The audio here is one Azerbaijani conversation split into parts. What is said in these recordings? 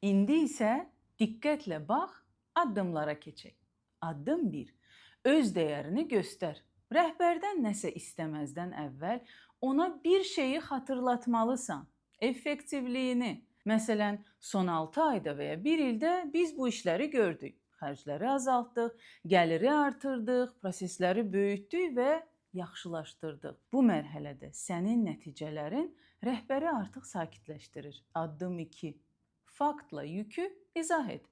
İndi isə diqqətlə bax, addımlara keçək. Addım 1. Öz dəyərini göstər. Rəhbərdən nəsə istəməzdən əvvəl ona bir şeyi xatırlatmalısan. Effektivliyini. Məsələn, son 6 ayda və ya 1 ildə biz bu işləri gördük. Xərcləri azaltdıq, gəliri artırdıq, prosesləri böyütdük və yaxşılaşdırdıq. Bu mərhələdə sənin nəticələrin rəhbəri artıq sakitləşdirir. Addım 2. Faktla yükü izah et.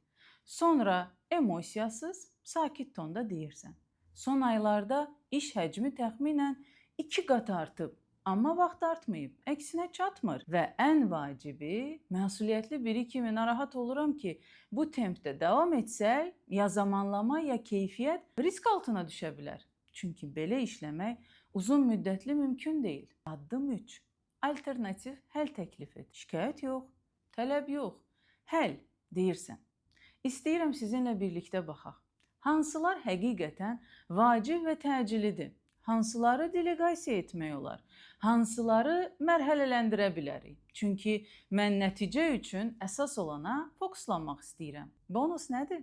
Sonra emosiyasız, sakit tonda deyirsən. Son aylarda iş həcmi təxminən 2 qat artıb, amma vaxt artmayıb, əksinə çatmır və ən vacibi, məsuliyyətli biri kimi narahat oluram ki, bu tempdə davam etsək, ya zamanlama, ya keyfiyyət risk altına düşə bilər. Çünki belə işləmək uzun müddətli mümkün deyil. Addım 3. Alternativ həll təklif et. Şikayət yox, tələb yox. Həll deyirsən. İstəyirəm sizinlə birlikdə baxaq. Hansılar həqiqətən vacib və təcilidir? Hansıları delegasiya etmək olar? Hansıları mərhələləndirə bilərik? Çünki mən nəticə üçün əsas olana fokuslanmaq istəyirəm. Bonus nədir?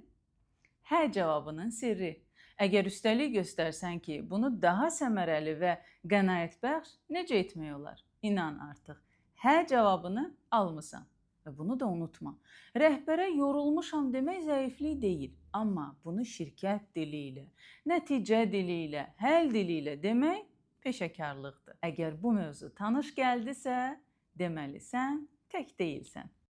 Hə cavabının sirri. Əgər üstəlik göstərsən ki, bunu daha səmərəli və qənaətbəxş necə etmək olar? İnan artıq. Hə cavabını almısan. Və bunu da unutma. Rəhbərə yorulmuşam demək zəiflik deyil. Amma bunu şirkət dili ilə, nəticə dili ilə, həll dili ilə demək peşəkarlıqdır. Əgər bu mövzu tanış gəldisə, deməli sən tək deyilsən.